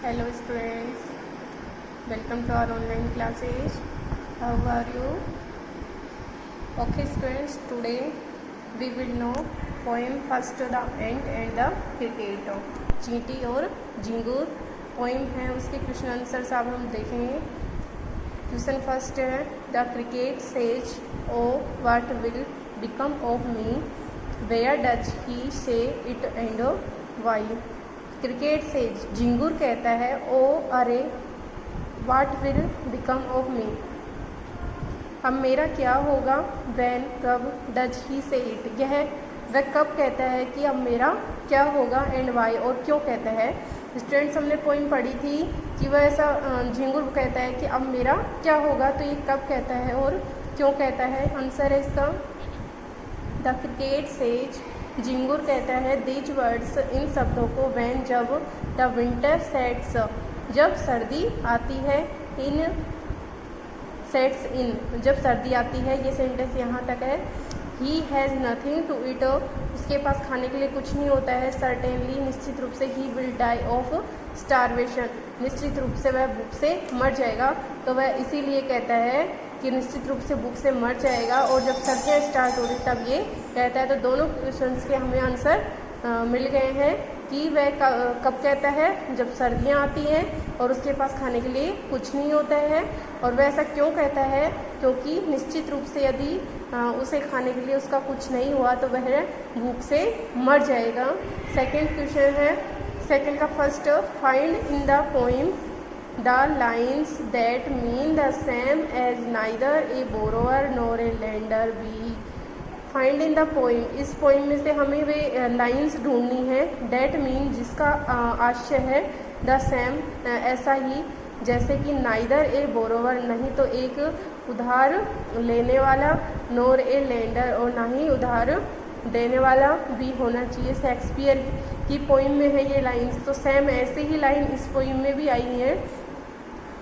Hello students, welcome to our online classes. How are you? Okay students, today we will know poem first the ant and the cricket. चींटी और झिंगुर poem है, उसके question answers अब हम देखेंगे। Question first है, the cricket says oh what will become of me, where does he say it and Y. Cricket से झिंगुर कहता है, ओ अरे व्हाट विल बिकम ऑफ मी, अब मेरा क्या होगा। वैन कब, डज ही से इट यह वह कब कहता है कि अब मेरा क्या होगा, एंड वाई और क्यों कहता है। स्टूडेंट्स हमने पोइम पढ़ी थी कि वह ऐसा झिंगुर कहता है कि अब मेरा क्या होगा, तो ये कब कहता है और क्यों कहता है। आंसर है इसका द क्रिकेट सेज, झिंगुर कहता है दीज वर्ड्स इन शब्दों को, वैन जब, द विंटर सेट्स जब सर्दी आती है, इन सेट्स इन जब सर्दी आती है। ये सेंटेंस यहाँ तक है। He has nothing to eat, उसके पास खाने के लिए कुछ नहीं होता है। सर्टेनली निश्चित रूप से, he will die of starvation निश्चित रूप से वह भूख से मर जाएगा। तो वह इसीलिए कहता है कि निश्चित रूप से भूख से मर जाएगा। और जब सर्दियाँ स्टार्ट हो रही तब ये कहता है। तो दोनों क्वेश्चंस के हमें आंसर मिल गए हैं कि वह कब कहता है, जब सर्दियाँ आती हैं और उसके पास खाने के लिए कुछ नहीं होता है। और वह ऐसा क्यों कहता है, क्योंकि निश्चित रूप से यदि उसे खाने के लिए उसका कुछ नहीं हुआ तो वह भूख से मर जाएगा। सेकंड क्वेश्चन है, सेकंड का first, find in the poem the lines that mean the same as neither a borrower nor a lender be. Find in the poem, इस पोइम में से हमें वे लाइन्स ढूंढनी है दैट मीन जिसका आशय है, द सेम ऐसा ही, जैसे कि नाइदर ए बोरोवर नहीं तो एक उधार लेने वाला, नॉर ए लैंडर और ना ही उधार देने वाला भी होना चाहिए। शेक्सपियर की पोइम में है ये लाइन्स, तो सेम ऐसे ही लाइन इस पोइम में भी आई हैं,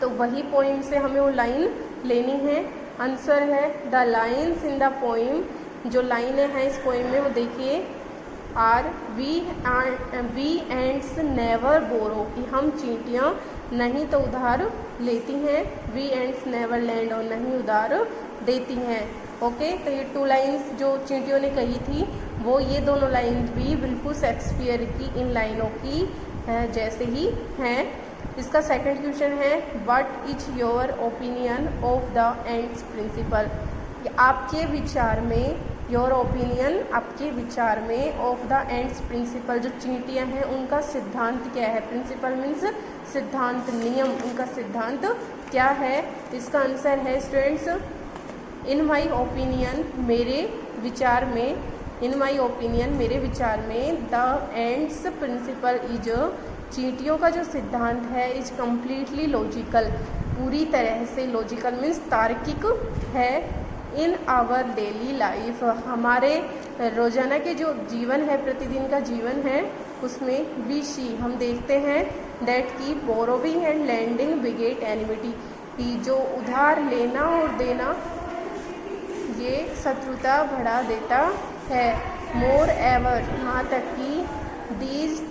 तो वही पोइम से हमें वो लाइन लेनी है। आंसर है the lines in the poem, जो लाइनें हैं इस पोइम में वो देखिए, आर वी एंड्स नेवर बोरो, कि हम चींटियाँ नहीं तो उधार लेती हैं, वी एंड्स नेवर लैंड और नहीं उधार देती हैं। ओके, तो ये टू लाइन्स जो चींटियों ने कही थी वो ये दोनों लाइन्स भी बिल्कुल शेक्सपियर की इन लाइनों की जैसे ही हैं। इसका सेकंड क्वेश्चन है, what is your opinion of the ant's principle, आपके विचार में, योर ओपिनियन आपके विचार में, ऑफ द एंड्स प्रिंसिपल जो चींटियां हैं उनका सिद्धांत क्या है। प्रिंसिपल मीन्स सिद्धांत, नियम, उनका सिद्धांत क्या है। इसका आंसर है स्टूडेंट्स, इन माई ओपिनियन मेरे विचार में, इन माई ओपिनियन मेरे विचार में, द एंड्स प्रिंसिपल इज चींटियों का जो सिद्धांत है, इज कम्प्लीटली लॉजिकल, पूरी तरह से लॉजिकल मीन्स तार्किक है। इन आवर डेली लाइफ, हमारे रोज़ाना के जो जीवन है, प्रतिदिन का जीवन है, उसमें वी सी हम देखते हैं दैट की borrowing and lending beget enmity, कि जो उधार लेना और देना ये शत्रुता बढ़ा देता है। मोर एवर, यहाँ तक कि these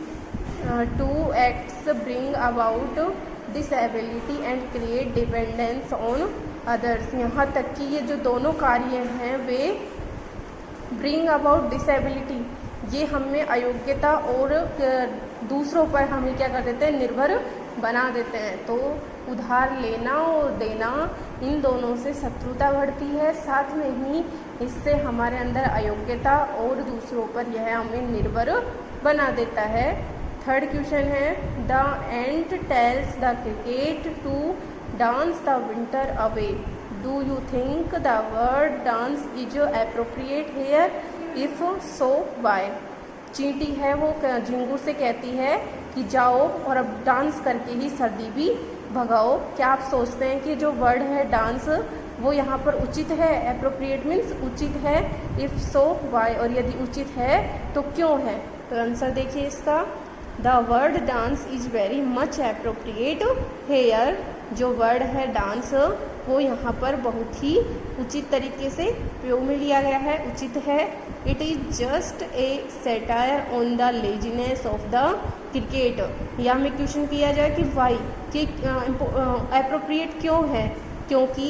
two acts bring about disability and create dependence on others, यहाँ तक कि ये जो दोनों कार्य हैं वे ब्रिंग अबाउट डिसेबिलिटी, ये हमें अयोग्यता और दूसरों पर हमें क्या कर देते हैं, निर्भर बना देते हैं। तो उधार लेना और देना, इन दोनों से शत्रुता बढ़ती है, साथ में ही इससे हमारे अंदर अयोग्यता और दूसरों पर यह हमें निर्भर बना देता है। थर्ड क्वेश्चन है, the ant tells the cricket to dance the winter away, do you think the word dance is appropriate here, if so why. चींटी है वो झिंगुर से कहती है कि जाओ और अब डांस करके ही सर्दी भी भगाओ। क्या आप सोचते हैं कि जो वर्ड है डांस वो यहाँ पर उचित है, एप्रोप्रिएट मीन्स उचित है, इफ सो वाई और यदि उचित है तो क्यों है। तो आंसर देखिए इसका, the word dance is very much appropriate here. जो वर्ड है डांस वो यहाँ पर बहुत ही उचित तरीके से प्रयोग में लिया गया है, उचित है। It is just a satire on the laziness of the cricket. या हमें क्वेश्चन किया जाए कि वाई, कि एप्रोप्रिएट क्यों है, क्योंकि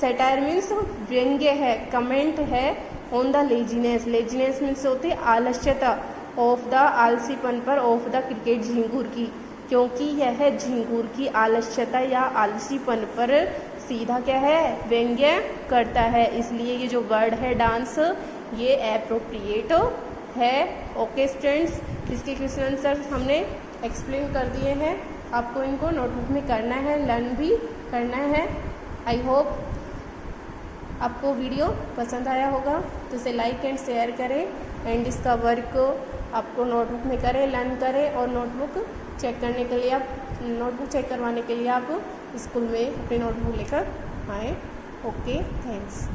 सेटायर मीन्स व्यंग्य है, कमेंट है on the laziness. Laziness means होती है आलस्यता, ऑफ द आलसीपन पर, ऑफ द क्रिकेट झिंगुर की, क्योंकि यह झिंगुर की आलस्यता या आलसीपन पर सीधा क्या है, व्यंग्य करता है। इसलिए ये जो वर्ड है डांस ये एप्रोप्रिएट है। ओके स्टूडेंट्स, इसके क्वेश्चन आंसर हमने एक्सप्लेन कर दिए हैं। आपको इनको नोटबुक में करना है, लर्न भी करना है। आई होप आपको वीडियो पसंद आया होगा, तो इसे लाइक एंड शेयर करें एंड इसका वर्क आपको नोटबुक में करें, लर्न करें। और नोटबुक चेक करने के लिए आप नोटबुक चेक करवाने के लिए आप स्कूल में अपनी नोटबुक लेकर आएँ। Okay, thanks.